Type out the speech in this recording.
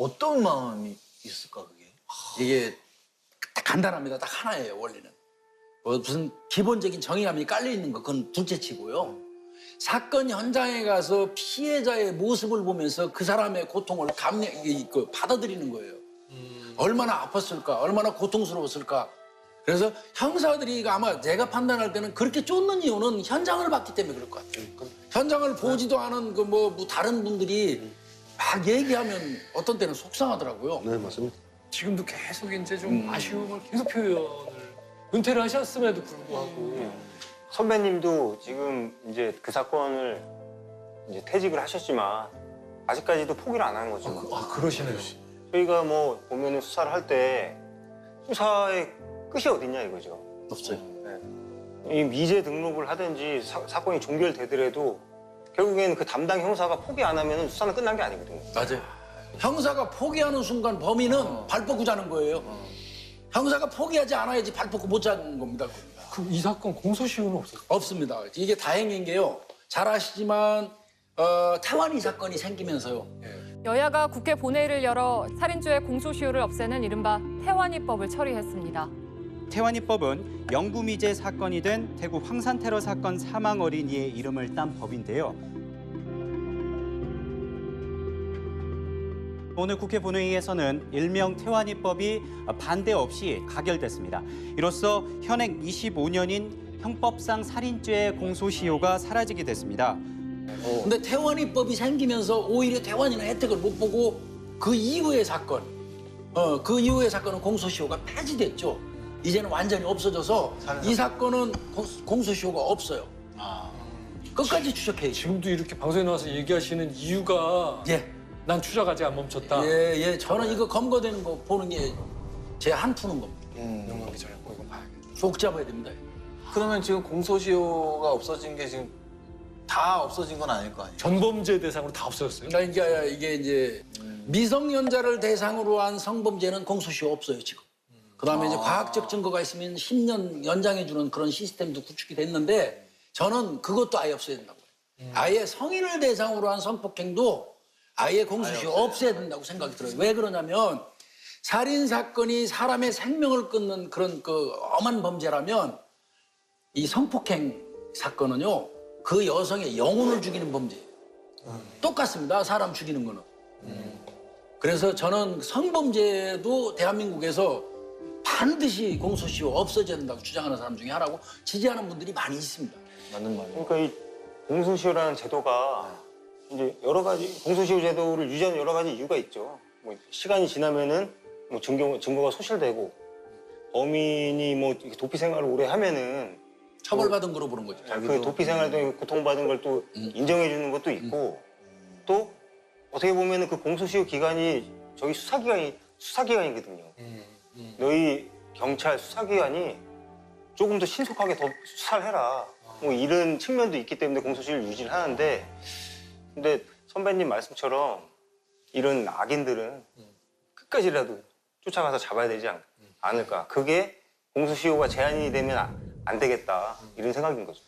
어떤 마음이 있을까 그게? 이게 딱 간단합니다. 딱 하나예요, 원리는. 무슨 기본적인 정의감이 깔려 있는 거 그건 둘째치고요. 사건 현장에 가서 피해자의 모습을 보면서 그 사람의 고통을 받아들이는 거예요. 얼마나 아팠을까, 얼마나 고통스러웠을까. 그래서 형사들이 아마 제가 판단할 때는 그렇게 쫓는 이유는 현장을 봤기 때문에 그럴 것 같아요. 현장을 보지도 않은 다른 분들이 막 얘기하면 어떤 때는 속상하더라고요. 네, 맞습니다. 지금도 계속 이제 좀 아쉬움을 계속 표현을 은퇴를 하셨음에도 불구하고 선배님도 지금 이제 그 사건을 이제 퇴직을 하셨지만 아직까지도 포기를 안 하는 거죠. 그러시네요. 저희가 뭐 보면은 수사를 할 때 수사의 끝이 어딨냐 이거죠. 없어요. 이 미제 등록을 하든지 사건이 종결되더라도 결국에는 그 담당 형사가 포기 안 하면 수사는 끝난 게 아니거든요. 맞아요. 형사가 포기하는 순간 범인은 발 뻗고 자는 거예요. 형사가 포기하지 않아야지 발 뻗고 못 자는 겁니다. 그럼 이 사건 공소시효는 없었어요? 없습니다. 이게 다행인 게요. 잘 아시지만 태완이 사건이 생기면서요. 여야가 국회 본회의를 열어 살인죄의 공소시효를 없애는 이른바 태완이법을 처리했습니다. 태완이법은 영구미제 사건이 된 대구 황산 테러 사건 사망 어린이의 이름을 딴 법인데요. 오늘 국회 본회의에서는 일명 태완이법이 반대 없이 가결됐습니다. 이로써 현행 25년인 형법상 살인죄의 공소시효가 사라지게 됐습니다. 근데 태완이법이 생기면서 오히려 태완이는 혜택을 못 보고 그 이후의 사건, 그 이후의 사건은 공소시효가 폐지됐죠. 이제는 완전히 없어져서 이 사건은 공소시효가 없어요. 끝까지 추적해야죠. 지금도 이렇게 방송에 나와서 얘기하시는 이유가 예. 난 추적 아직 안 멈췄다. 예. 저는 이거 검거되는 거 보는 게 제 한 푸는 겁니다. 영광 기자님 이거 봐야겠다. 속 잡아야 됩니다. 그러면 지금 공소시효가 없어진 게 지금 다 없어진 건 아닐 거 아니에요? 전범죄 대상으로 다 없어졌어요? 그러니까 이게 이제 미성년자를 대상으로 한 성범죄는 공소시효 없어요, 지금. 그다음에 이제 과학적 증거가 있으면 10년 연장해주는 그런 시스템도 구축이 됐는데 저는 그것도 아예 없어야 된다고 해요. 아예 성인을 대상으로 한 성폭행도 아예 공소시효 없애야 된다고 생각이 들어요. 왜 그러냐면 살인 사건이 사람의 생명을 끊는 그런 엄한 범죄라면 이 성폭행 사건은요 그 여성의 영혼을 죽이는 범죄예요. 똑같습니다. 사람 죽이는 거는. 그래서 저는 성범죄도 대한민국에서 반드시 공소시효 없어져야 된다고 주장하는 사람 중에 하나고 지지하는 분들이 많이 있습니다. 맞는 말이에요. 그러니까 이 공소시효라는 제도가 이제 여러 가지 공소시효 제도를 유지하는 여러 가지 이유가 있죠. 뭐 시간이 지나면은 뭐 증거가 소실되고 범인이 뭐 이렇게 도피 생활을 오래 하면은 처벌받은 거로 보는 거죠. 그 도피 생활 등에 고통받은 걸 또 인정해 주는 것도 있고 또 어떻게 보면은 그 공소시효 기간이 저희 수사기관이거든요. 너희 경찰 수사기관이 조금 더 신속하게 더 수사를 해라. 뭐 이런 측면도 있기 때문에 공소시효를 유지를 하는데 근데 선배님 말씀처럼 이런 악인들은 끝까지라도 쫓아가서 잡아야 되지 않을까. 그게 공소시효가 제한이 되면 안 되겠다. 이런 생각인 거죠.